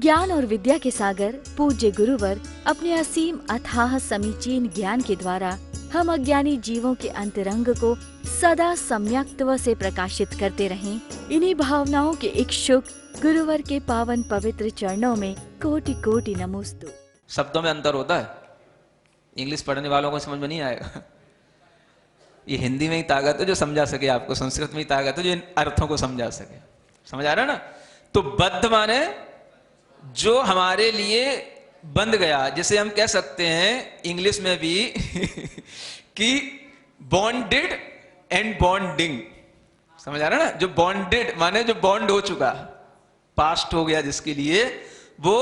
ज्ञान और विद्या के सागर पूज्य गुरुवर अपने असीम अथाह समीचीन ज्ञान के द्वारा हम अज्ञानी जीवों के अंतरंग को सदा सम्यक्त्व से प्रकाशित करते रहें। इन्हीं भावनाओं के इच्छुक गुरुवर के पावन पवित्र चरणों में कोटि कोटि नमोस्तु। शब्दों में अंतर होता है, इंग्लिश पढ़ने वालों को समझ में नहीं आएगा। ये हिंदी में ही ताकत है जो समझा सके आपको, संस्कृत में ही ताकत है जो इन अर्थों को समझा सके। समझ आ रहा है ना? तो बद्ध माने जो हमारे लिए बंध गया, जिसे हम कह सकते हैं इंग्लिश में भी कि बॉन्डेड एंड बॉन्डिंग। समझ आ रहा है ना? जो बॉन्डेड माने जो बॉन्ड हो चुका, पास्ट हो गया, जिसके लिए वो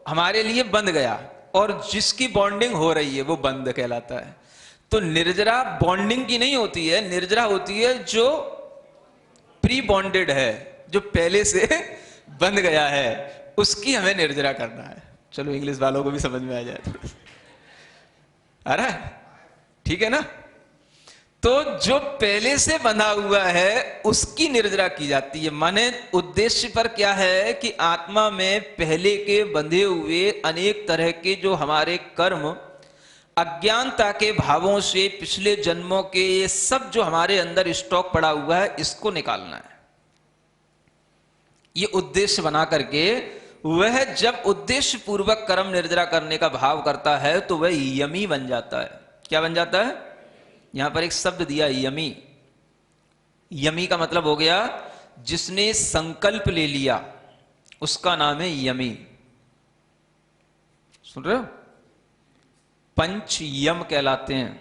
हमारे लिए बंध गया, और जिसकी बॉन्डिंग हो रही है वो बंध कहलाता है। तो निर्जरा बॉन्डिंग की नहीं होती है, निर्जरा होती है जो प्री बॉन्डेड है, जो पहले से बंध गया है, उसकी हमें निर्जरा करना है। चलो इंग्लिश वालों को भी समझ में आ जाए तो आ रहा है, ठीक है ना? तो जो पहले से बंधा हुआ है उसकी निर्जरा की जाती है। माने उद्देश्य पर क्या है कि आत्मा में पहले के बंधे हुए अनेक तरह के जो हमारे कर्म, अज्ञानता के भावों से पिछले जन्मों के ये सब जो हमारे अंदर स्टॉक पड़ा हुआ है, इसको निकालना है। ये उद्देश्य बना करके वह जब उद्देश्य पूर्वक कर्म निर्जरा करने का भाव करता है तो वह यमी बन जाता है। क्या बन जाता है? यहां पर एक शब्द दिया, यमी। यमी का मतलब हो गया जिसने संकल्प ले लिया, उसका नाम है यमी। सुन रहे हो? पंच यम कहलाते हैं,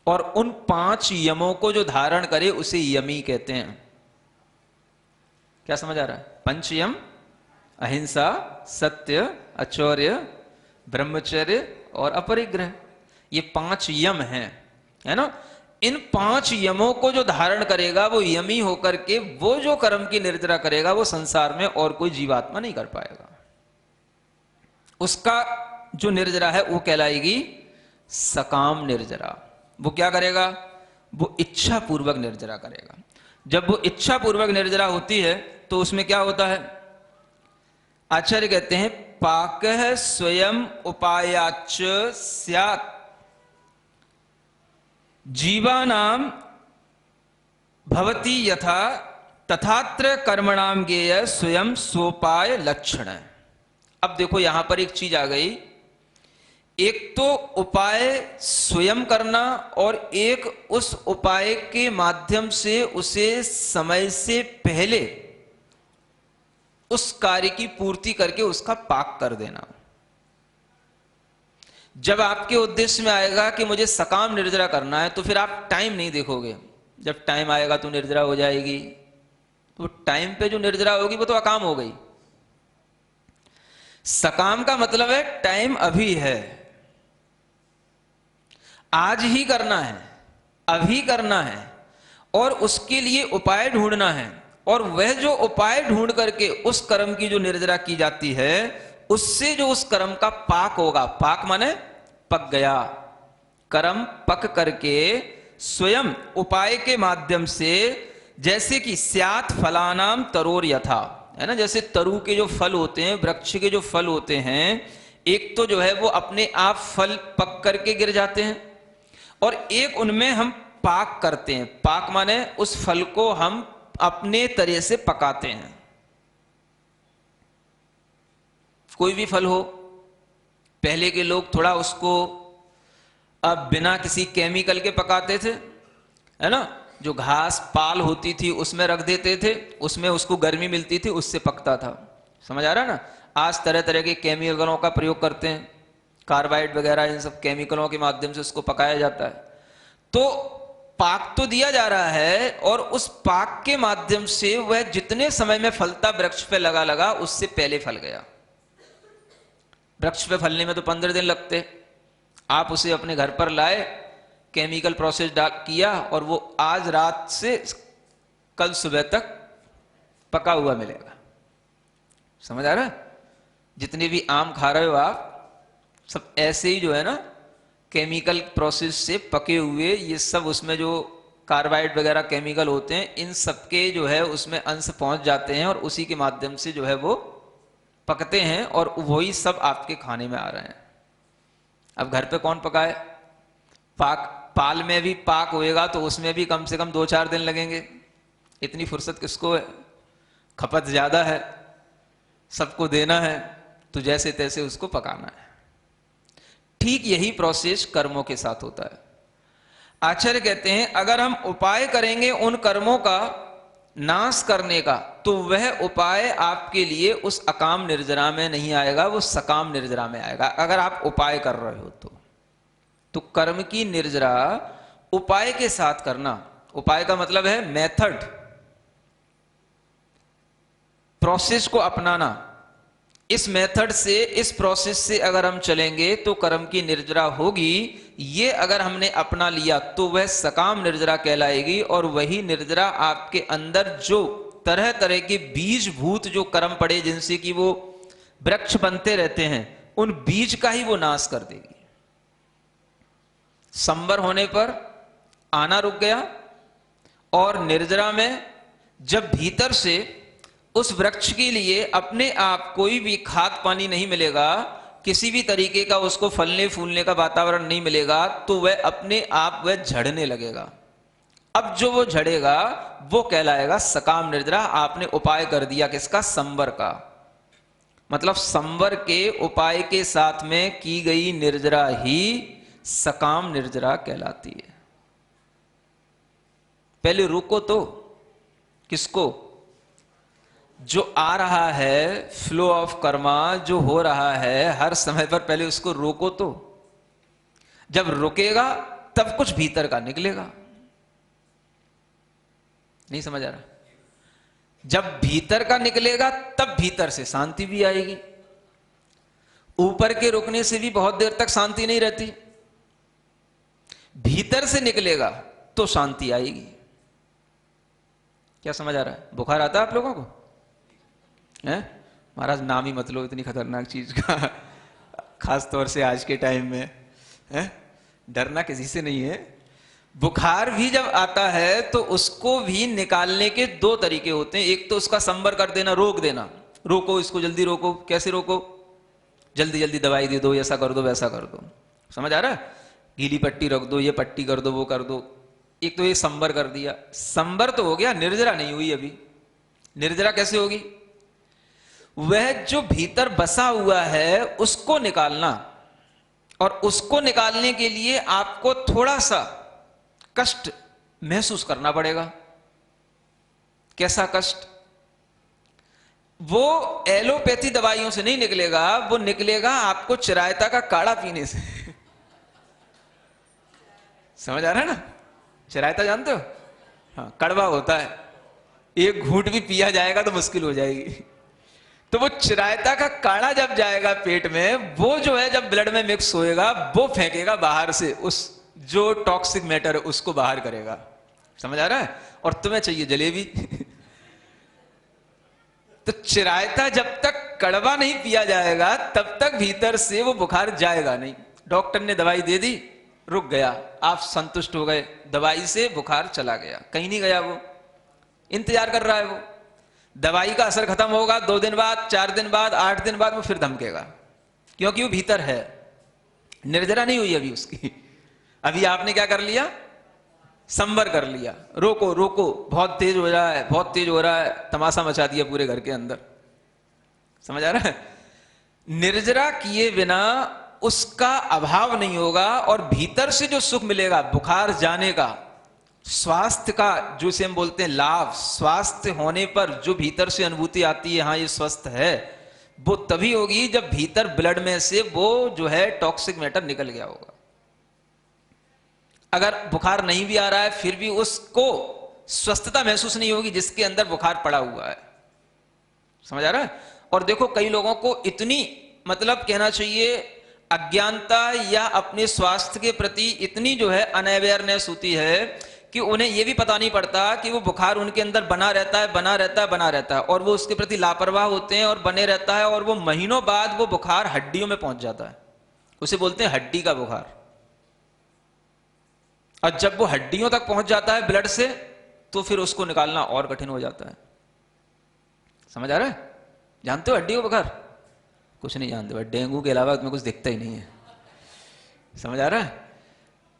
और उन 5 यमों को जो धारण करे उसे यमी कहते हैं। क्या समझ आ रहा है? पंच यम, अहिंसा, सत्य, अचौर्य, ब्रह्मचर्य और अपरिग्रह, ये 5 यम हैं, है ना? इन 5 यमों को जो धारण करेगा वो यमी होकर के वो जो कर्म की निर्जरा करेगा वो संसार में और कोई जीवात्मा नहीं कर पाएगा। उसका जो निर्जरा है वो कहलाएगी सकाम निर्जरा। वो क्या करेगा? वो इच्छा पूर्वक निर्जरा करेगा। जब वो इच्छा पूर्वक निर्जरा होती है तो उसमें क्या होता है? आचार्य कहते हैं पाकः स्वयं उपायाच स्यात् जीवानाम भवति यथा तथात्र कर्मणाम ज्ञेय स्वयं सोपाय लक्षण। अब देखो यहां पर एक चीज आ गई, एक तो उपाय स्वयं करना और एक उस उपाय के माध्यम से उसे समय से पहले उस कार्य की पूर्ति करके उसका पाक कर देना। जब आपके उद्देश्य में आएगा कि मुझे सकाम निर्जरा करना है तो फिर आप टाइम नहीं देखोगे। जब टाइम आएगा तो निर्जरा हो जाएगी, तो टाइम पे जो निर्जरा होगी वो तो अकाम हो गई। सकाम का मतलब है टाइम अभी है, आज ही करना है, अभी करना है, और उसके लिए उपाय ढूंढना है। और वह जो उपाय ढूंढ करके उस कर्म की जो निर्जरा की जाती है उससे जो उस कर्म का पाक होगा, पाक माने पक गया, कर्म पक करके स्वयं उपाय के माध्यम से, जैसे कि स्यात् फलानाम तरोर यथा, है ना? जैसे तरु के जो फल होते हैं, वृक्ष के जो फल होते हैं, एक तो जो है वो अपने आप फल पक करके गिर जाते हैं, और एक उनमें हम पाक करते हैं। पाक माने उस फल को हम अपने तरह से पकाते हैं। कोई भी फल हो, पहले के लोग थोड़ा उसको अब बिना किसी केमिकल के पकाते थे, है ना? जो घास पाल होती थी उसमें रख देते थे, उसमें उसको गर्मी मिलती थी, उससे पकता था। समझ आ रहा है ना? आज तरह तरह के केमिकलों का प्रयोग करते हैं, कार्बाइड वगैरह, इन सब केमिकलों के माध्यम से उसको पकाया जाता है। तो पाक तो दिया जा रहा है, और उस पाक के माध्यम से वह जितने समय में फलता वृक्ष पे लगा उससे पहले फल गया। वृक्ष पे फलने में तो 15 दिन लगते, आप उसे अपने घर पर लाए, केमिकल प्रोसेस किया, और वो आज रात से कल सुबह तक पका हुआ मिलेगा। समझ आ रहा है? जितने भी आम खा रहे हो आप, सब ऐसे ही जो है ना केमिकल प्रोसेस से पके हुए, ये सब उसमें जो कार्बाइड वगैरह केमिकल होते हैं, इन सबके जो है उसमें अंश पहुंच जाते हैं, और उसी के माध्यम से जो है वो पकते हैं और वही सब आपके खाने में आ रहे हैं। अब घर पे कौन पकाए? पाल में भी पाक होएगा तो उसमें भी कम से कम 2-4 दिन लगेंगे। इतनी फुर्सत किसको है? खपत ज्यादा है, सबको देना है, तो जैसे तैसे उसको पकाना है। ठीक यही प्रोसेस कर्मों के साथ होता है। आचार्य कहते हैं अगर हम उपाय करेंगे उन कर्मों का नाश करने का, तो वह उपाय आपके लिए उस अकाम निर्जरा में नहीं आएगा, वो सकाम निर्जरा में आएगा। अगर आप उपाय कर रहे हो तो कर्म की निर्जरा उपाय के साथ करना। उपाय का मतलब है मेथड, प्रोसेस को अपनाना। इस मेथड से, इस प्रोसेस से अगर हम चलेंगे तो कर्म की निर्जरा होगी। ये अगर हमने अपना लिया तो वह सकाम निर्जरा कहलाएगी। और वही निर्जरा आपके अंदर जो तरह तरह के बीज भूत जो कर्म पड़े, जिनसे कि वो वृक्ष बनते रहते हैं, उन बीज का ही वो नाश कर देगी। संवर होने पर आना रुक गया, और निर्जरा में जब भीतर से उस वृक्ष के लिए अपने आप कोई भी खाद पानी नहीं मिलेगा, किसी भी तरीके का उसको फलने फूलने का वातावरण नहीं मिलेगा, तो वह अपने आप वह झड़ने लगेगा। अब जो वो झड़ेगा वो कहलाएगा सकाम निर्जरा। आपने उपाय कर दिया किसका? संवर का। मतलब संवर के उपाय के साथ में की गई निर्जरा ही सकाम निर्जरा कहलाती है। पहले रोको तो किसको? जो आ रहा है फ्लो ऑफ कर्मा, जो हो रहा है हर समय पर, पहले उसको रोको तो। जब रुकेगा तब कुछ भीतर का निकलेगा। नहीं समझ आ रहा? जब भीतर का निकलेगा तब भीतर से शांति भी आएगी। ऊपर के रुकने से भी बहुत देर तक शांति नहीं रहती, भीतर से निकलेगा तो शांति आएगी। क्या समझ आ रहा है? बुखार आता है आप लोगों को? है महाराज नाम ही मत लो इतनी खतरनाक चीज का, खास तौर से आज के टाइम में। है डरना किसी से नहीं है। बुखार भी जब आता है तो उसको भी निकालने के 2 तरीके होते हैं। एक तो उसका संवर कर देना, रोक देना, रोको इसको, जल्दी रोको। कैसे रोको? जल्दी जल्दी दवाई दे दो, ऐसा कर दो, वैसा कर दो। समझ आ रहा है? गीली पट्टी रख दो, ये पट्टी कर दो, वो कर दो। एक तो ये संवर कर दिया। संवर तो हो गया, निर्जरा नहीं हुई अभी। निर्जरा कैसे होगी? वह जो भीतर बसा हुआ है उसको निकालना, और उसको निकालने के लिए आपको थोड़ा सा कष्ट महसूस करना पड़ेगा। कैसा कष्ट? वो एलोपैथी दवाइयों से नहीं निकलेगा, वो निकलेगा आपको चिरायता का काढ़ा पीने से। समझ आ रहा है ना? चिरायता जानते हो? हाँ, कड़वा होता है, एक घूंट भी पिया जाएगा तो मुश्किल हो जाएगी। तो वो चिरायता का काढ़ा जब जाएगा पेट में, वो जो है जब ब्लड में मिक्स होएगा, वो फेंकेगा बाहर से, उस जो टॉक्सिक मैटर है उसको बाहर करेगा। समझ आ रहा है? और तुम्हें चाहिए जलेबी। तो चिरायता जब तक कड़वा नहीं पिया जाएगा तब तक भीतर से वो बुखार जाएगा नहीं। डॉक्टर ने दवाई दे दी, रुक गया, आप संतुष्ट हो गए, दवाई से बुखार चला गया, कहीं नहीं गया, वो इंतजार कर रहा है। वो दवाई का असर खत्म होगा 2 दिन बाद, 4 दिन बाद, 8 दिन बाद, वो फिर धमकेगा, क्योंकि वो भीतर है, निर्जरा नहीं हुई अभी उसकी। अभी आपने क्या कर लिया? संवर कर लिया। रोको रोको, बहुत तेज हो रहा है, बहुत तेज हो रहा है, तमाशा मचा दिया पूरे घर के अंदर। समझ आ रहा है? निर्जरा किए बिना उसका अभाव नहीं होगा, और भीतर से जो सुख मिलेगा बुखार जाने का, स्वास्थ्य का जो से हम बोलते हैं लाभ, स्वास्थ्य होने पर जो भीतर से अनुभूति आती है, हाँ ये स्वस्थ है, वो तभी होगी जब भीतर ब्लड में से वो जो है टॉक्सिक मैटर निकल गया होगा। अगर बुखार नहीं भी आ रहा है फिर भी उसको स्वस्थता महसूस नहीं होगी जिसके अंदर बुखार पड़ा हुआ है। समझ आ रहा है? और देखो कई लोगों को इतनी, मतलब कहना चाहिए अज्ञानता या अपने स्वास्थ्य के प्रति इतनी जो है अनअवेयरनेस होती है कि उन्हें यह भी पता नहीं पड़ता कि वो बुखार उनके अंदर बना रहता है, बना रहता है, बना रहता है, और वो उसके प्रति लापरवाह होते हैं और बने रहता है, और वो महीनों बाद वो बुखार हड्डियों में पहुंच जाता है। उसे बोलते हैं हड्डी का बुखार। और जब वो हड्डियों तक पहुंच जाता है ब्लड से, तो फिर उसको निकालना और कठिन हो जाता है। समझ आ रहा है? जानते हो हड्डी का बुखार? कुछ नहीं जानते भाई, डेंगू के अलावा तुम्हें कुछ दिखता ही नहीं है। समझ आ रहा है?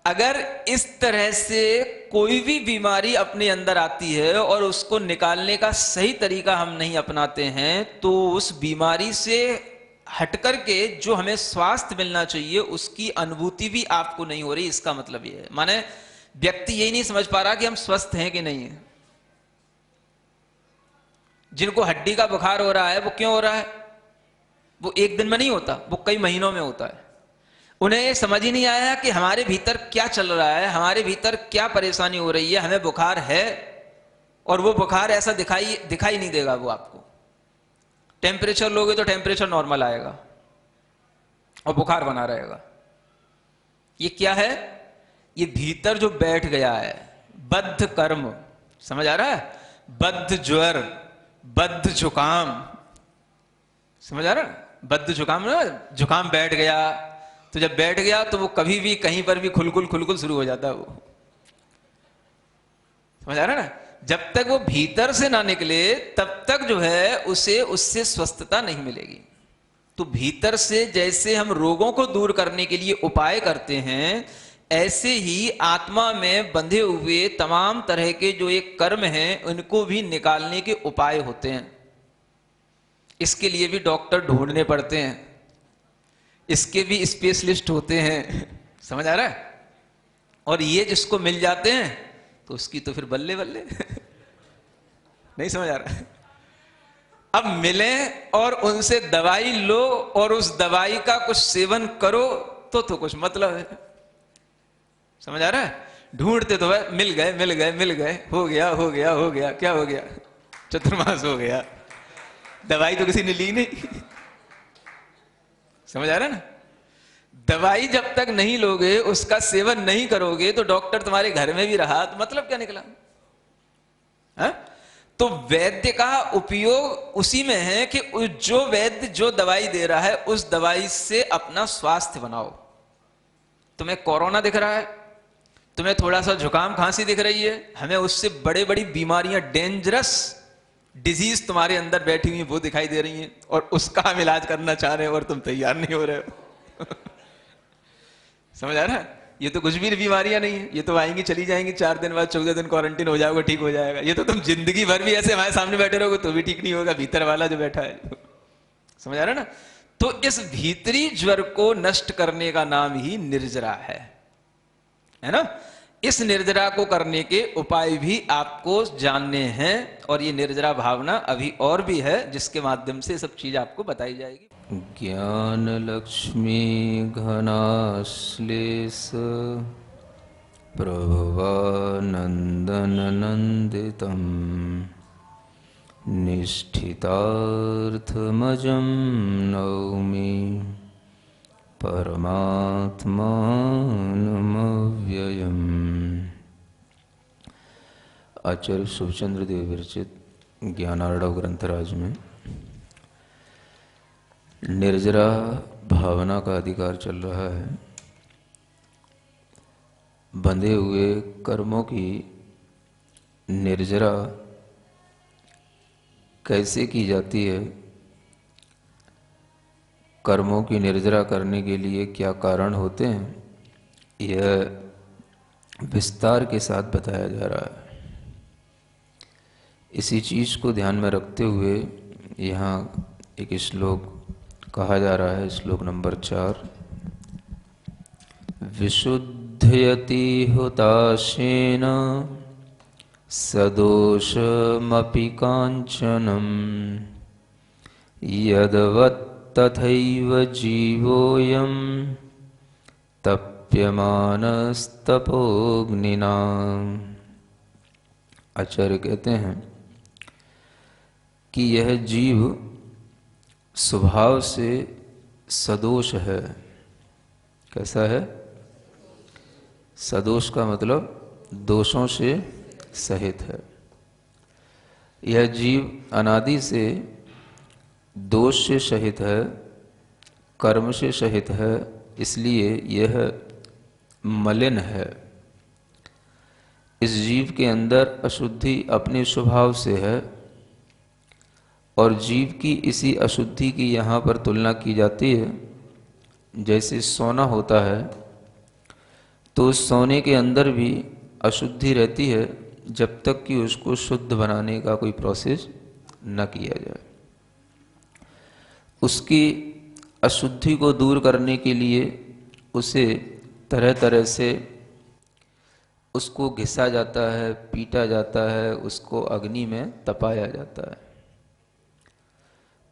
अगर इस तरह से कोई भी बीमारी अपने अंदर आती है और उसको निकालने का सही तरीका हम नहीं अपनाते हैं, तो उस बीमारी से हट करके जो हमें स्वास्थ्य मिलना चाहिए उसकी अनुभूति भी आपको नहीं हो रही। इसका मतलब यह है, माने व्यक्ति यही नहीं समझ पा रहा कि हम स्वस्थ हैं कि नहीं है। जिनको हड्डी का बुखार हो रहा है वो क्यों हो रहा है? वो एक दिन में नहीं होता, वो कई महीनों में होता है। उन्हें ये समझ ही नहीं आया कि हमारे भीतर क्या चल रहा है, हमारे भीतर क्या परेशानी हो रही है। हमें बुखार है और वो बुखार ऐसा दिखाई नहीं देगा। वो आपको टेम्परेचर लोगे तो टेम्परेचर नॉर्मल आएगा और बुखार बना रहेगा। ये क्या है? ये भीतर जो बैठ गया है बद्ध कर्म। समझ आ रहा है? बद्ध ज्वर, बद्ध जुकाम। समझ आ रहा है? बद्ध जुकाम ना, जुकाम बैठ गया तो जब बैठ गया तो वो कभी भी कहीं पर भी खुलकुल शुरू हो जाता है वो। समझ आ रहा है ना? जब तक वो भीतर से ना निकले तब तक जो है उसे उससे स्वस्थता नहीं मिलेगी। तो भीतर से जैसे हम रोगों को दूर करने के लिए उपाय करते हैं, ऐसे ही आत्मा में बंधे हुए तमाम तरह के जो एक कर्म हैं उनको भी निकालने के उपाय होते हैं। इसके लिए भी डॉक्टर ढूंढने पड़ते हैं, इसके भी स्पेशलिस्ट होते हैं। समझ आ रहा है? और ये जिसको मिल जाते हैं तो उसकी तो फिर बल्ले बल्ले। नहीं समझ आ रहा है? अब मिले और उनसे दवाई लो और उस दवाई का कुछ सेवन करो तो कुछ मतलब है। समझ आ रहा है? ढूंढते तो मिल गए मिल गए मिल गए, हो गया हो गया हो गया, क्या हो गया? चतुर्मास हो गया। दवाई तो किसी ने ली नहीं। समझ आ रहा है ना? दवाई जब तक नहीं लोगे, उसका सेवन नहीं करोगे, तो डॉक्टर तुम्हारे घर में भी रहा तो मतलब क्या निकला? हा? तो वैद्य का उपयोग उसी में है कि जो वैद्य जो दवाई दे रहा है उस दवाई से अपना स्वास्थ्य बनाओ। तुम्हें कोरोना दिख रहा है, तुम्हें थोड़ा सा जुकाम खांसी दिख रही है, हमें उससे बड़े बड़ी बीमारियां, डेंजरस डिजीज तुम्हारे अंदर बैठी हुई वो दिखाई दे रही हैं और उसका हम इलाज करना चाह रहे हो और तुम तैयार नहीं हो रहे हो। समझ आ रहा है? ये तो कुछ भी बीमारियां नहीं है, ये तो आएंगी चली जाएंगी, 4 दिन बाद 14 दिन क्वारंटीन हो जाओगे, ठीक हो जाएगा। ये तो तुम जिंदगी भर भी ऐसे हमारे सामने बैठे रहोगे तो भी ठीक नहीं होगा, भीतर वाला जो बैठा है। समझ आ रहा है ना? तो इस भीतरी ज्वर को नष्ट करने का नाम ही निर्जरा है ना? इस निर्जरा को करने के उपाय भी आपको जानने हैं और ये निर्जरा भावना अभी और भी है जिसके माध्यम से सब चीज आपको बताई जाएगी। ज्ञान लक्ष्मी घनाश्लेष प्रभवानंदन नंदितम निष्ठितार्थमजं नौमि परमात्मानमव्ययम्। आचार्य शुभचंद्र देव विरचित ज्ञानार्णव ग्रंथराज में निर्जरा भावना का अधिकार चल रहा है। बंधे हुए कर्मों की निर्जरा कैसे की जाती है, कर्मों की निर्जरा करने के लिए क्या कारण होते हैं, यह विस्तार के साथ बताया जा रहा है। इसी चीज़ को ध्यान में रखते हुए यहाँ एक श्लोक कहा जा रहा है, श्लोक नंबर 4। विशुद्धयति हुताशेन सदोषमपि कांचनम यद्वत् तथैव जीवोऽयं तप्यमानस्तपोग्निना। आचार्य कहते हैं कि यह जीव स्वभाव से सदोष है। कैसा है? सदोष का मतलब दोषों से सहित है। यह जीव अनादि से दोष से सहित है, कर्म से सहित है, इसलिए यह मलिन है। इस जीव के अंदर अशुद्धि अपने स्वभाव से है और जीव की इसी अशुद्धि की यहाँ पर तुलना की जाती है। जैसे सोना होता है तो उस सोने के अंदर भी अशुद्धि रहती है जब तक कि उसको शुद्ध बनाने का कोई प्रोसेस न किया जाए। उसकी अशुद्धि को दूर करने के लिए उसे तरह तरह से उसको घिसा जाता है, पीटा जाता है, उसको अग्नि में तपाया जाता है।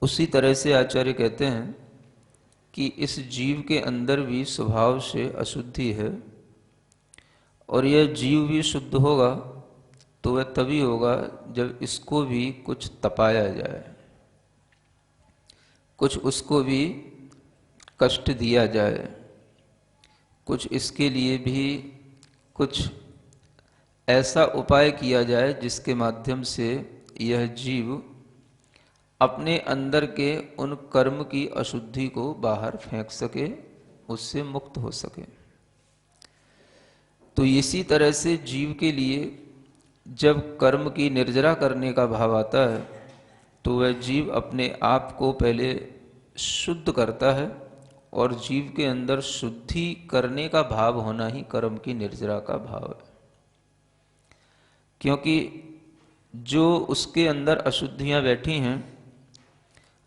उसी तरह से आचार्य कहते हैं कि इस जीव के अंदर भी स्वभाव से अशुद्धि है, और यह जीव भी शुद्ध होगा तो वह तभी होगा जब इसको भी कुछ तपाया जाए, कुछ उसको भी कष्ट दिया जाए, कुछ इसके लिए भी कुछ ऐसा उपाय किया जाए जिसके माध्यम से यह जीव अपने अंदर के उन कर्म की अशुद्धि को बाहर फेंक सके, उससे मुक्त हो सके। तो इसी तरह से जीव के लिए जब कर्म की निर्जरा करने का भाव आता है तो वह जीव अपने आप को पहले शुद्ध करता है, और जीव के अंदर शुद्धि करने का भाव होना ही कर्म की निर्जरा का भाव है। क्योंकि जो उसके अंदर अशुद्धियां बैठी हैं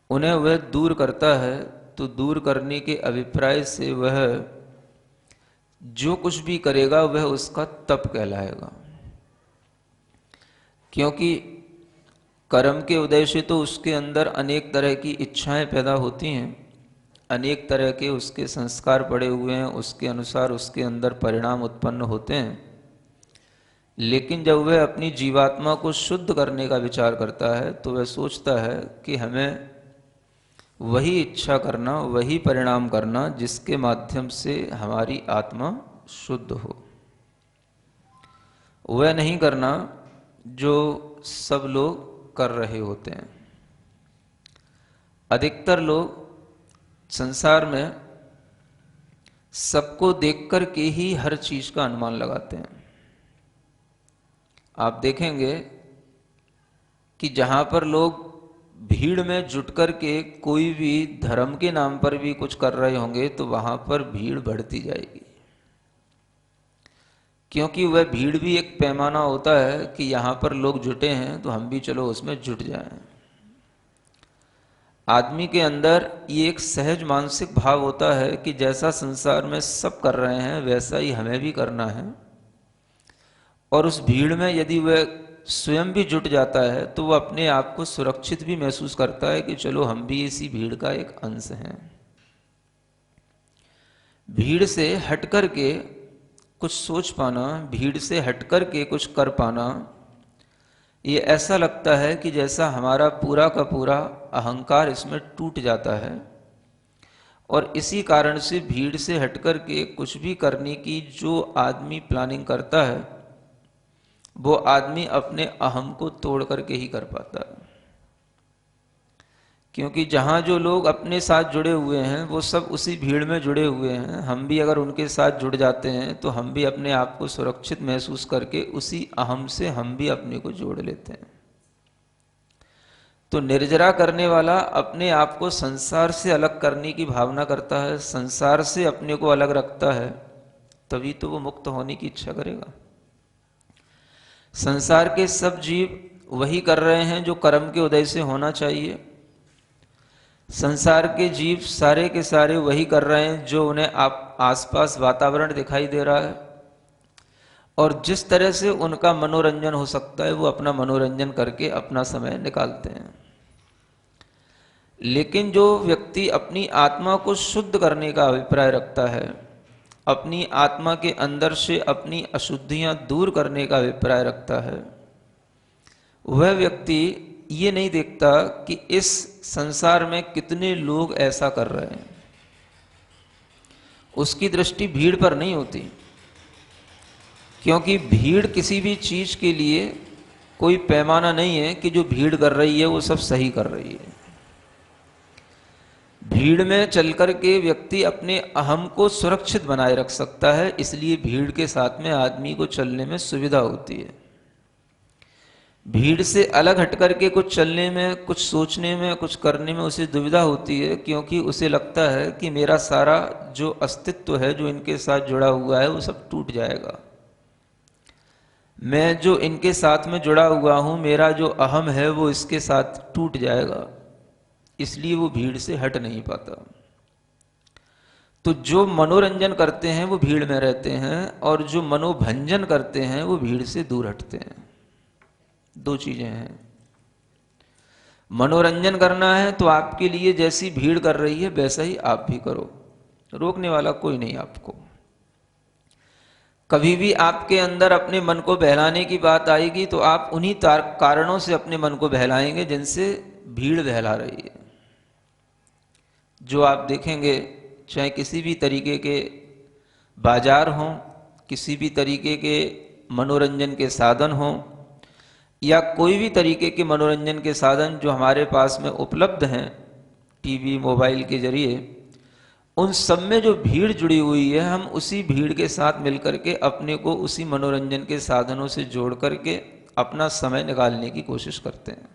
उन्हें वह दूर करता है, तो दूर करने के अभिप्राय से वह जो कुछ भी करेगा वह उसका तप कहलाएगा। क्योंकि कर्म के उदय से तो उसके अंदर अनेक तरह की इच्छाएं पैदा होती हैं, अनेक तरह के उसके संस्कार पड़े हुए हैं, उसके अनुसार उसके अंदर परिणाम उत्पन्न होते हैं। लेकिन जब वह अपनी जीवात्मा को शुद्ध करने का विचार करता है तो वह सोचता है कि हमें वही इच्छा करना, वही परिणाम करना जिसके माध्यम से हमारी आत्मा शुद्ध हो, वह नहीं करना जो सब लोग कर रहे होते हैं। अधिकतर लोग संसार में सबको देखकर के ही हर चीज का अनुमान लगाते हैं। आप देखेंगे कि जहां पर लोग भीड़ में जुट कर के कोई भी धर्म के नाम पर भी कुछ कर रहे होंगे तो वहां पर भीड़ बढ़ती जाएगी, क्योंकि वह भीड़ भी एक पैमाना होता है कि यहां पर लोग जुटे हैं तो हम भी चलो उसमें जुट जाएं। आदमी के अंदर ये एक सहज मानसिक भाव होता है कि जैसा संसार में सब कर रहे हैं वैसा ही हमें भी करना है, और उस भीड़ में यदि वह स्वयं भी जुट जाता है तो वह अपने आप को सुरक्षित भी महसूस करता है कि चलो हम भी इसी भीड़ का एक अंश हैं। भीड़ से हट कर के कुछ सोच पाना, भीड़ से हट कर के कुछ कर पाना, ये ऐसा लगता है कि जैसा हमारा पूरा का पूरा अहंकार इसमें टूट जाता है, और इसी कारण से भीड़ से हट कर के कुछ भी करने की जो आदमी प्लानिंग करता है वो आदमी अपने अहम को तोड़ करके ही कर पाता है। क्योंकि जहाँ जो लोग अपने साथ जुड़े हुए हैं वो सब उसी भीड़ में जुड़े हुए हैं। हम भी अगर उनके साथ जुड़ जाते हैं तो हम भी अपने आप को सुरक्षित महसूस करके उसी अहम से हम भी अपने को जोड़ लेते हैं। तो निर्जरा करने वाला अपने आप को संसार से अलग करने की भावना करता है, संसार से अपने को अलग रखता है, तभी तो वो मुक्त होने की इच्छा करेगा। संसार के सब जीव वही कर रहे हैं जो कर्म के उदय से होना चाहिए। संसार के जीव सारे के सारे वही कर रहे हैं जो उन्हें आसपास वातावरण दिखाई दे रहा है, और जिस तरह से उनका मनोरंजन हो सकता है वो अपना मनोरंजन करके अपना समय निकालते हैं। लेकिन जो व्यक्ति अपनी आत्मा को शुद्ध करने का अभिप्राय रखता है, अपनी आत्मा के अंदर से अपनी अशुद्धियां दूर करने का अभिप्राय रखता है, वह व्यक्ति ये नहीं देखता कि इस संसार में कितने लोग ऐसा कर रहे हैं। उसकी दृष्टि भीड़ पर नहीं होती, क्योंकि भीड़ किसी भी चीज के लिए कोई पैमाना नहीं है कि जो भीड़ कर रही है वो सब सही कर रही है। भीड़ में चलकर के व्यक्ति अपने अहम को सुरक्षित बनाए रख सकता है, इसलिए भीड़ के साथ में आदमी को चलने में सुविधा होती है। भीड़ से अलग हट करके कुछ चलने में, कुछ सोचने में, कुछ करने में उसे दुविधा होती है, क्योंकि उसे लगता है कि मेरा सारा जो अस्तित्व है, जो इनके साथ जुड़ा हुआ है, वो सब टूट जाएगा। मैं जो इनके साथ में जुड़ा हुआ हूं, मेरा जो अहम है वो इसके साथ टूट जाएगा, इसलिए वो भीड़ से हट नहीं पाता। तो जो मनोरंजन करते हैं वो भीड़ में रहते हैं, और जो मनोभंजन करते हैं वो भीड़ से दूर हटते हैं। दो चीजें हैं। मनोरंजन करना है तो आपके लिए जैसी भीड़ कर रही है वैसा ही आप भी करो, रोकने वाला कोई नहीं आपको। कभी भी आपके अंदर अपने मन को बहलाने की बात आएगी तो आप उन्हीं कारणों से अपने मन को बहलाएंगे जिनसे भीड़ बहला रही है। जो आप देखेंगे, चाहे किसी भी तरीके के बाजार हों, किसी भी तरीके के मनोरंजन के साधन हों, या कोई भी तरीके के मनोरंजन के साधन जो हमारे पास में उपलब्ध हैं टीवी मोबाइल के जरिए, उन सब में जो भीड़ जुड़ी हुई है, हम उसी भीड़ के साथ मिलकर के अपने को उसी मनोरंजन के साधनों से जोड़ करके अपना समय निकालने की कोशिश करते हैं।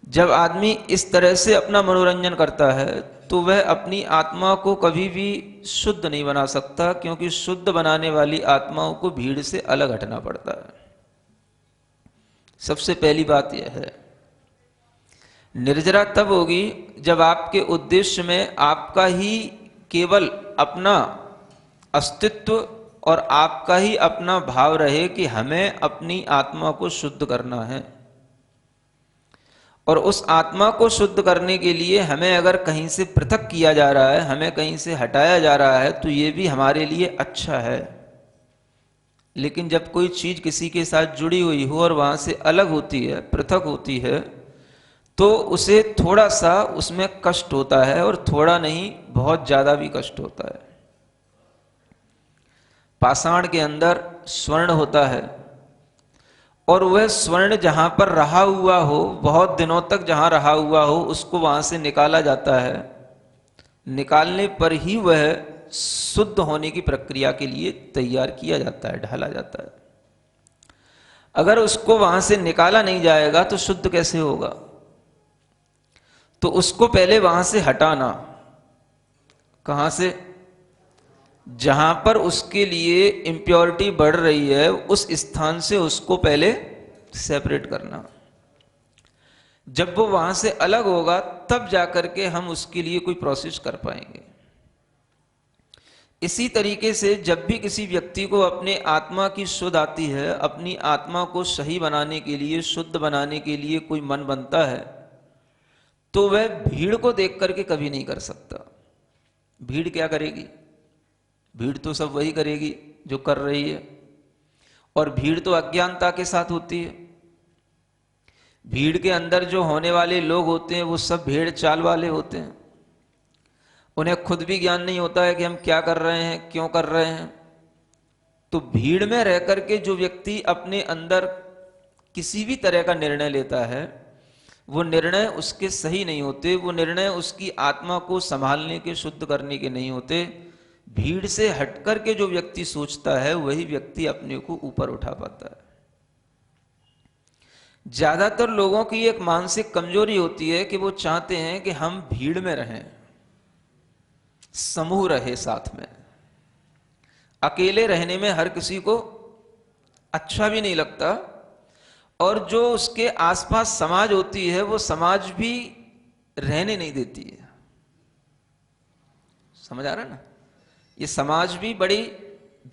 जब आदमी इस तरह से अपना मनोरंजन करता है तो वह अपनी आत्मा को कभी भी शुद्ध नहीं बना सकता, क्योंकि शुद्ध बनाने वाली आत्माओं को भीड़ से अलग हटना पड़ता है। सबसे पहली बात यह है, निर्जरा तब होगी जब आपके उद्देश्य में आपका ही केवल अपना अस्तित्व और आपका ही अपना भाव रहे कि हमें अपनी आत्मा को शुद्ध करना है, और उस आत्मा को शुद्ध करने के लिए हमें अगर कहीं से पृथक किया जा रहा है, हमें कहीं से हटाया जा रहा है, तो ये भी हमारे लिए अच्छा है। लेकिन जब कोई चीज किसी के साथ जुड़ी हुई हो और वहां से अलग होती है, पृथक होती है, तो उसे थोड़ा सा उसमें कष्ट होता है, और थोड़ा नहीं बहुत ज्यादा भी कष्ट होता है। पाषाण के अंदर स्वर्ण होता है, और वह स्वर्ण जहां पर रहा हुआ हो, बहुत दिनों तक जहां रहा हुआ हो, उसको वहां से निकाला जाता है। निकालने पर ही वह शुद्ध होने की प्रक्रिया के लिए तैयार किया जाता है, ढाला जाता है। अगर उसको वहां से निकाला नहीं जाएगा तो शुद्ध कैसे होगा? तो उसको पहले वहां से हटाना। कहां से? जहां पर उसके लिए इंप्योरिटी बढ़ रही है, उस स्थान से उसको पहले सेपरेट करना। जब वो वहां से अलग होगा तब जाकर के हम उसके लिए कोई प्रोसेस कर पाएंगे। इसी तरीके से जब भी किसी व्यक्ति को अपने आत्मा की सुध आती है, अपनी आत्मा को सही बनाने के लिए, शुद्ध बनाने के लिए कोई मन बनता है, तो वह भीड़ को देख करके कभी नहीं कर सकता। भीड़ क्या करेगी? भीड़ तो सब वही करेगी जो कर रही है, और भीड़ तो अज्ञानता के साथ होती है। भीड़ के अंदर जो होने वाले लोग होते हैं वो सब भेड़ चाल वाले होते हैं। उन्हें खुद भी ज्ञान नहीं होता है कि हम क्या कर रहे हैं, क्यों कर रहे हैं। तो भीड़ में रह करके जो व्यक्ति अपने अंदर किसी भी तरह का निर्णय लेता है, वो निर्णय उसके सही नहीं होते, वो निर्णय उसकी आत्मा को संभालने के, शुद्ध करने के नहीं होते। भीड़ से हटकर के जो व्यक्ति सोचता है वही व्यक्ति अपने को ऊपर उठा पाता है। ज्यादातर लोगों की एक मानसिक कमजोरी होती है कि वो चाहते हैं कि हम भीड़ में रहें, समूह रहे साथ में। अकेले रहने में हर किसी को अच्छा भी नहीं लगता, और जो उसके आसपास समाज होती है वो समाज भी रहने नहीं देती है। समझ आ रहा है ना? ये समाज भी बड़ी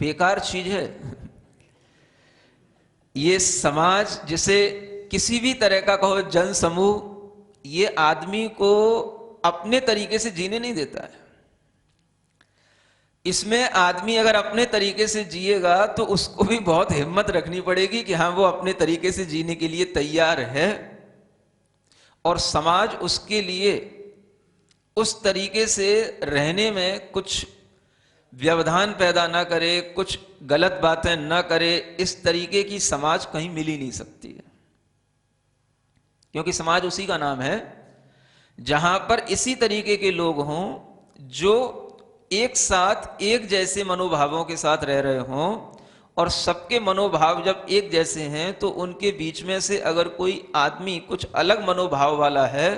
बेकार चीज है। ये समाज, जिसे किसी भी तरह का कहो जन समूह, ये आदमी को अपने तरीके से जीने नहीं देता है। इसमें आदमी अगर अपने तरीके से जिएगा तो उसको भी बहुत हिम्मत रखनी पड़ेगी कि हाँ वो अपने तरीके से जीने के लिए तैयार है, और समाज उसके लिए उस तरीके से रहने में कुछ व्यवधान पैदा ना करे, कुछ गलत बातें ना करे। इस तरीके की समाज कहीं मिल ही नहीं सकती है, क्योंकि समाज उसी का नाम है जहां पर इसी तरीके के लोग हों जो एक साथ एक जैसे मनोभावों के साथ रह रहे हों, और सबके मनोभाव जब एक जैसे हैं तो उनके बीच में से अगर कोई आदमी कुछ अलग मनोभाव वाला है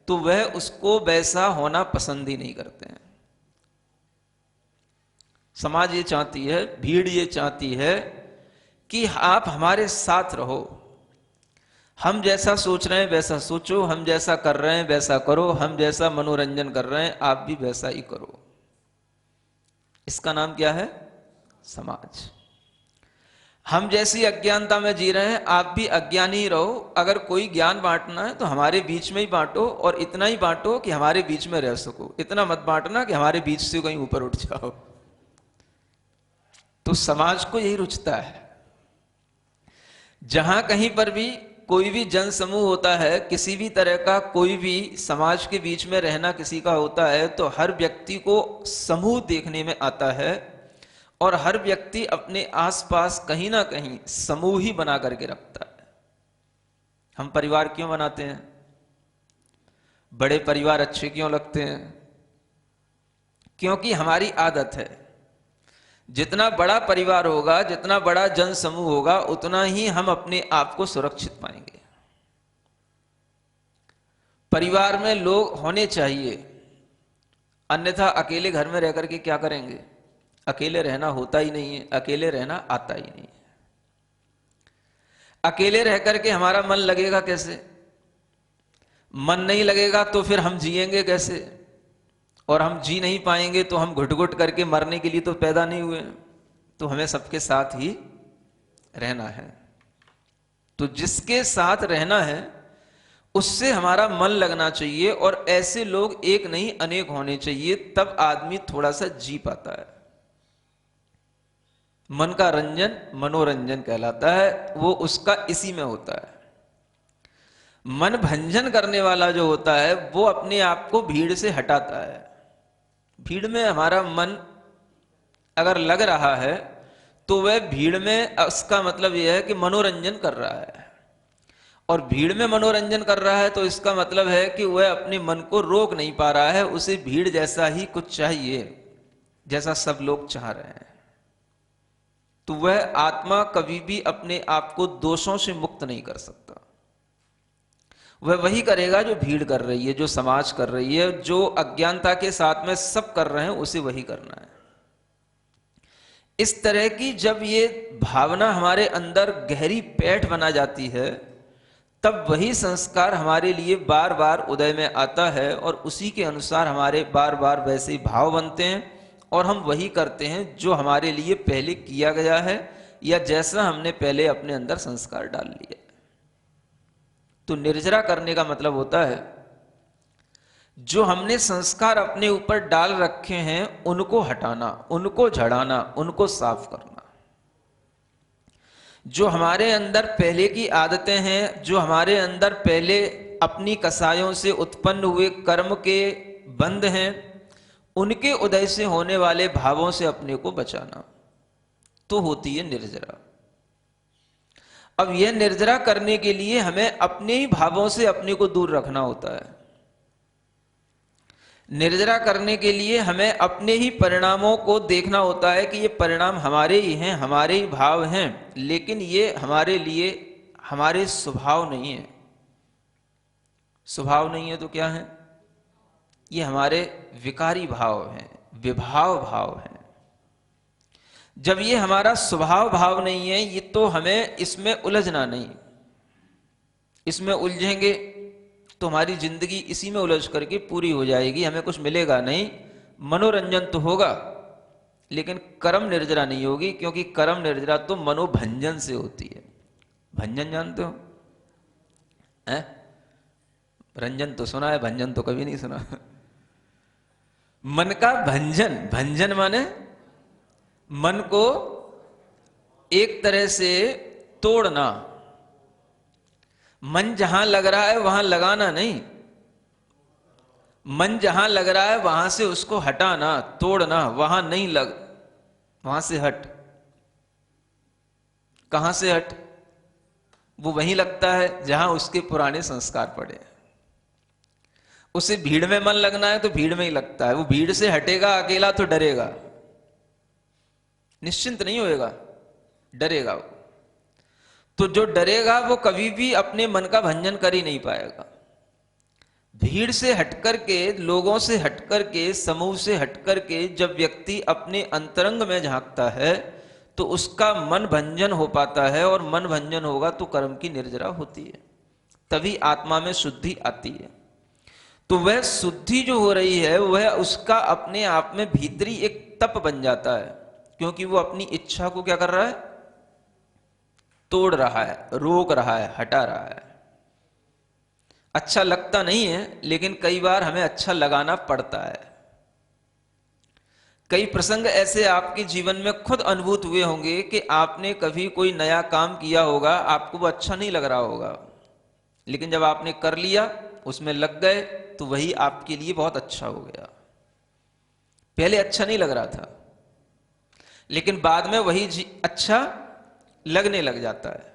तो वह उसको वैसा होना पसंद ही नहीं करते हैं। समाज ये चाहती है, भीड़ ये चाहती है कि आप हमारे साथ रहो, हम जैसा सोच रहे हैं वैसा सोचो, हम जैसा कर रहे हैं वैसा करो, हम जैसा मनोरंजन कर रहे हैं आप भी वैसा ही करो। इसका नाम क्या है? समाज। हम जैसी अज्ञानता में जी रहे हैं आप भी अज्ञानी ही रहो। अगर कोई ज्ञान बांटना है तो हमारे बीच में ही बांटो, और इतना ही बांटो कि हमारे बीच में रह सको। इतना मत बांटना कि हमारे बीच से कहीं ऊपर उठ जाओ। तो समाज को यही रुचता है। जहां कहीं पर भी कोई भी जन समूह होता है, किसी भी तरह का कोई भी समाज के बीच में रहना किसी का होता है, तो हर व्यक्ति को समूह देखने में आता है और हर व्यक्ति अपने आसपास कहीं ना कहीं समूह ही बना करके रखता है। हम परिवार क्यों बनाते हैं? बड़े परिवार अच्छे क्यों लगते हैं? क्योंकि हमारी आदत है, जितना बड़ा परिवार होगा, जितना बड़ा जन समूह होगा, उतना ही हम अपने आप को सुरक्षित पाएंगे। परिवार में लोग होने चाहिए, अन्यथा अकेले घर में रह करके क्या करेंगे? अकेले रहना होता ही नहीं है, अकेले रहना आता ही नहीं है। अकेले रह करके हमारा मन लगेगा कैसे? मन नहीं लगेगा तो फिर हम जिएंगे कैसे? और हम जी नहीं पाएंगे तो हम घुट घुट करके मरने के लिए तो पैदा नहीं हुए। तो हमें सबके साथ ही रहना है। तो जिसके साथ रहना है उससे हमारा मन लगना चाहिए, और ऐसे लोग एक नहीं अनेक होने चाहिए, तब आदमी थोड़ा सा जी पाता है। मन का रंजन मनोरंजन कहलाता है, वो उसका इसी में होता है। मन भंजन करने वाला जो होता है वो अपने आप को भीड़ से हटाता है। भीड़ में हमारा मन अगर लग रहा है तो वह भीड़ में, उसका मतलब यह है कि मनोरंजन कर रहा है, और भीड़ में मनोरंजन कर रहा है तो इसका मतलब है कि वह अपने मन को रोक नहीं पा रहा है। उसे भीड़ जैसा ही कुछ चाहिए, जैसा सब लोग चाह रहे हैं। तो वह आत्मा कभी भी अपने आप को दोषों से मुक्त नहीं कर सकता। वह वही करेगा जो भीड़ कर रही है, जो समाज कर रही है, जो अज्ञानता के साथ में सब कर रहे हैं, उसे वही करना है। इस तरह की जब ये भावना हमारे अंदर गहरी पैठ बना जाती है, तब वही संस्कार हमारे लिए बार बार उदय में आता है, और उसी के अनुसार हमारे बार बार वैसे ही भाव बनते हैं, और हम वही करते हैं जो हमारे लिए पहले किया गया है, या जैसा हमने पहले अपने अंदर संस्कार डाल लिया। तो निर्जरा करने का मतलब होता है जो हमने संस्कार अपने ऊपर डाल रखे हैं उनको हटाना, उनको झड़ाना, उनको साफ करना। जो हमारे अंदर पहले की आदतें हैं, जो हमारे अंदर पहले अपनी कसायों से उत्पन्न हुए कर्म के बंध हैं, उनके उदय से होने वाले भावों से अपने को बचाना, तो होती है निर्जरा। अब यह निर्जरा करने के लिए हमें अपने ही भावों से अपने को दूर रखना होता है। निर्जरा करने के लिए हमें अपने ही परिणामों को देखना होता है कि ये परिणाम हमारे ही हैं, हमारे ही भाव हैं, लेकिन ये हमारे लिए हमारे स्वभाव नहीं है। स्वभाव नहीं है तो क्या है? ये हमारे विकारी भाव हैं, विभाव भाव हैं। जब ये हमारा स्वभाव भाव नहीं है, ये तो हमें इसमें उलझना नहीं। इसमें उलझेंगे तो हमारी जिंदगी इसी में उलझ करके पूरी हो जाएगी, हमें कुछ मिलेगा नहीं। मनोरंजन तो होगा लेकिन कर्म निर्जरा नहीं होगी, क्योंकि कर्म निर्जरा तो मनोभंजन से होती है। भंजन जानते हो? रंजन तो सुना है, भंजन तो कभी नहीं सुना। मन का भंजन, भंजन माने मन को एक तरह से तोड़ना। मन जहां लग रहा है वहां लगाना नहीं, मन जहां लग रहा है वहां से उसको हटाना, तोड़ना। वहां नहीं लग, वहां से हट। कहां से हट? वो वहीं लगता है जहां उसके पुराने संस्कार पड़े। उसे भीड़ में मन लगना है तो भीड़ में ही लगता है। वो भीड़ से हटेगा अकेला तो डरेगा, निश्चिंत नहीं होएगा। डरेगा वो। तो जो डरेगा वो कभी भी अपने मन का भंजन कर ही नहीं पाएगा। भीड़ से हटकर के, लोगों से हटकर के, समूह से हटकर के जब व्यक्ति अपने अंतरंग में झांकता है तो उसका मन भंजन हो पाता है, और मन भंजन होगा तो कर्म की निर्जरा होती है, तभी आत्मा में शुद्धि आती है। तो वह शुद्धि जो हो रही है वह उसका अपने आप में भीतरी एक तप बन जाता है, क्योंकि वो अपनी इच्छा को क्या कर रहा है, तोड़ रहा है, रोक रहा है, हटा रहा है। अच्छा लगता नहीं है, लेकिन कई बार हमें अच्छा लगाना पड़ता है। कई प्रसंग ऐसे आपके जीवन में खुद अनुभूत हुए होंगे कि आपने कभी कोई नया काम किया होगा, आपको वो अच्छा नहीं लग रहा होगा, लेकिन जब आपने कर लिया, उसमें लग गए, तो वही आपके लिए बहुत अच्छा हो गया। पहले अच्छा नहीं लग रहा था, लेकिन बाद में वही अच्छा लगने लग जाता है।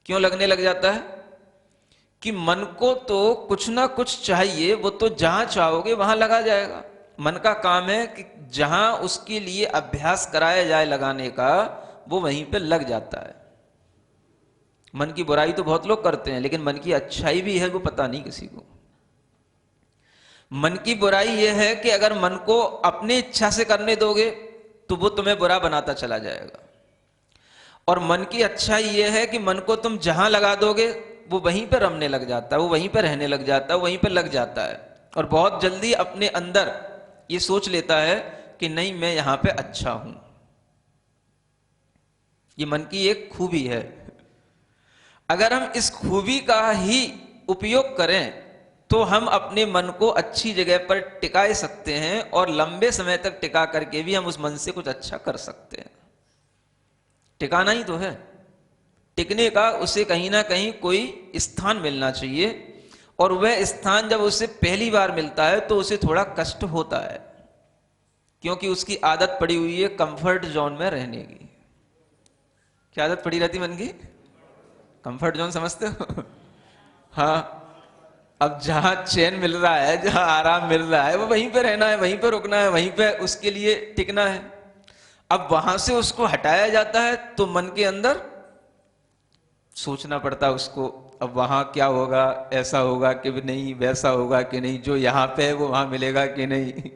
क्यों लगने लग जाता है? कि मन को तो कुछ ना कुछ चाहिए, वो तो जहां चाहोगे वहां लगा जाएगा। मन का काम है कि जहां उसके लिए अभ्यास कराया जाए लगाने का, वो वहीं पे लग जाता है। मन की बुराई तो बहुत लोग करते हैं, लेकिन मन की अच्छाई भी है वो पता नहीं किसी को। मन की बुराई यह है कि अगर मन को अपनी इच्छा से करने दोगे तो वो तुम्हें बुरा बनाता चला जाएगा, और मन की अच्छाई यह है कि मन को तुम जहां लगा दोगे वो वहीं पर रमने लग जाता है, वो वहीं पर रहने लग जाता है, वहीं पर लग जाता है, और बहुत जल्दी अपने अंदर ये सोच लेता है कि नहीं, मैं यहां पे अच्छा हूं। ये मन की एक खूबी है। अगर हम इस खूबी का ही उपयोग करें तो हम अपने मन को अच्छी जगह पर टिकाए सकते हैं, और लंबे समय तक टिका करके भी हम उस मन से कुछ अच्छा कर सकते हैं। टिकाना ही तो है। टिकने का उसे कहीं ना कहीं कोई स्थान मिलना चाहिए, और वह स्थान जब उसे पहली बार मिलता है तो उसे थोड़ा कष्ट होता है, क्योंकि उसकी आदत पड़ी हुई है कंफर्ट जोन में रहने की। क्या आदत पड़ी रहती मन की? कंफर्ट जोन समझते हो? हाँ, अब जहां चैन मिल रहा है, जहां आराम मिल रहा है, वो वहीं पे रहना है, वहीं पे रुकना है, वहीं पे उसके लिए टिकना है। अब वहां से उसको हटाया जाता है तो मन के अंदर सोचना पड़ता है उसको, अब वहां क्या होगा, ऐसा होगा कि नहीं, वैसा होगा कि नहीं, जो यहां पे है वो वहां मिलेगा कि नहीं।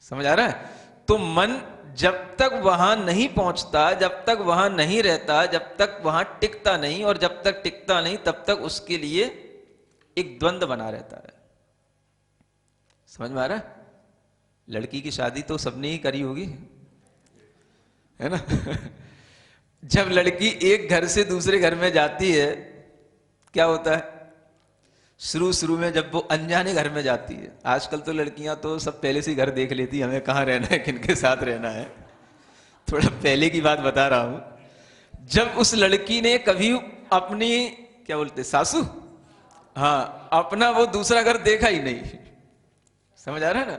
समझ आ रहा है? तो मन जब तक वहां नहीं पहुंचता, जब तक वहां नहीं रहता, जब तक वहां टिकता नहीं, और जब तक टिकता नहीं तब तक उसके लिए एक द्वंद्व बना रहता है। समझ में आ रहा है? लड़की की शादी तो सबने ही करी होगी, है ना? जब लड़की एक घर से दूसरे घर में जाती है, क्या होता है? शुरू शुरू में जब वो अनजाने घर में जाती है, आजकल तो लड़कियां तो सब पहले से घर देख लेती, हमें कहाँ रहना है, किनके साथ रहना है। थोड़ा पहले की बात बता रहा हूं। जब उस लड़की ने कभी अपनी, क्या बोलते, सासू, हाँ, अपना वो दूसरा घर देखा ही नहीं। समझ आ रहा है ना?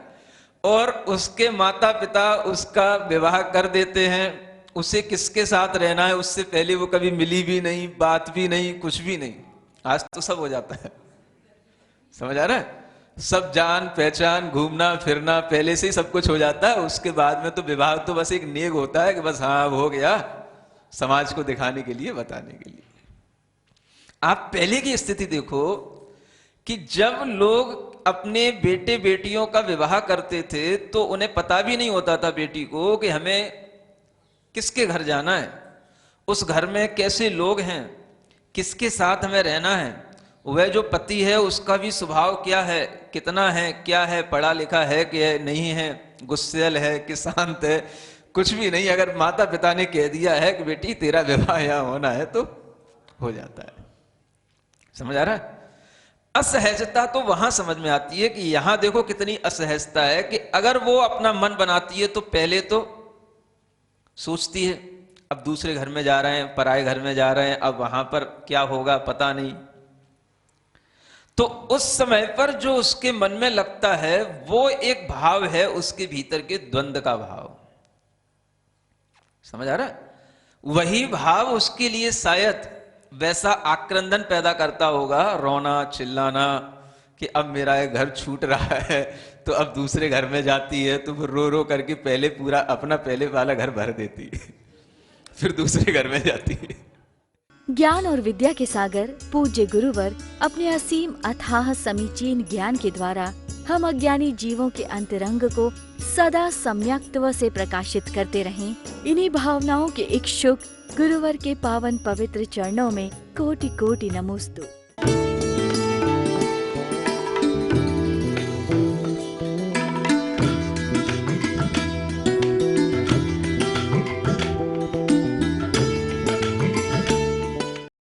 और उसके माता पिता उसका विवाह कर देते हैं, उसे किसके साथ रहना है उससे पहले वो कभी मिली भी नहीं, बात भी नहीं, कुछ भी नहीं। आज तो सब हो जाता है। समझ आ रहा है? सब जान पहचान, घूमना फिरना, पहले से ही सब कुछ हो जाता है। उसके बाद में तो विवाह तो बस एक नेग होता है कि बस हाँ हो गया, समाज को दिखाने के लिए, बताने के लिए। आप पहले की स्थिति देखो कि जब लोग अपने बेटे बेटियों का विवाह करते थे तो उन्हें पता भी नहीं होता था बेटी को कि हमें किसके घर जाना है, उस घर में कैसे लोग हैं, किसके साथ हमें रहना है, वह जो पति है उसका भी स्वभाव क्या है, कितना है, क्या है, पढ़ा लिखा है कि नहीं है, गुस्सैल है कि शांत है, कुछ भी नहीं। अगर माता पिता ने कह दिया है कि बेटी तेरा विवाह यहाँ होना है तो हो जाता है। समझ आ रहा है? असहजता तो वहां समझ में आती है कि यहां देखो कितनी असहजता है कि अगर वो अपना मन बनाती है तो पहले तो सोचती है अब दूसरे घर में जा रहे हैं, पराए घर में जा रहे हैं, अब वहां पर क्या होगा पता नहीं। तो उस समय पर जो उसके मन में लगता है वो एक भाव है, उसके भीतर के द्वंद्व का भाव। समझ आ रहा है? वही भाव उसके लिए शायद वैसा आक्रंदन पैदा करता होगा, रोना चिल्लाना कि अब मेरा ये घर छूट रहा है, तो अब दूसरे घर में जाती है तो फिर रो रो करके पहले पूरा अपना पहले वाला घर भर देती है। फिर दूसरे घर में जाती है। ज्ञान और विद्या के सागर पूज्य गुरुवर अपने असीम अथाह समीचीन ज्ञान के द्वारा हम अज्ञानी जीवों के अंतरंग को सदा सम्यक्त्व से प्रकाशित करते रहें। इन्हीं भावनाओं के इच्छुक गुरुवर के पावन पवित्र चरणों में कोटि कोटि नमोस्तु।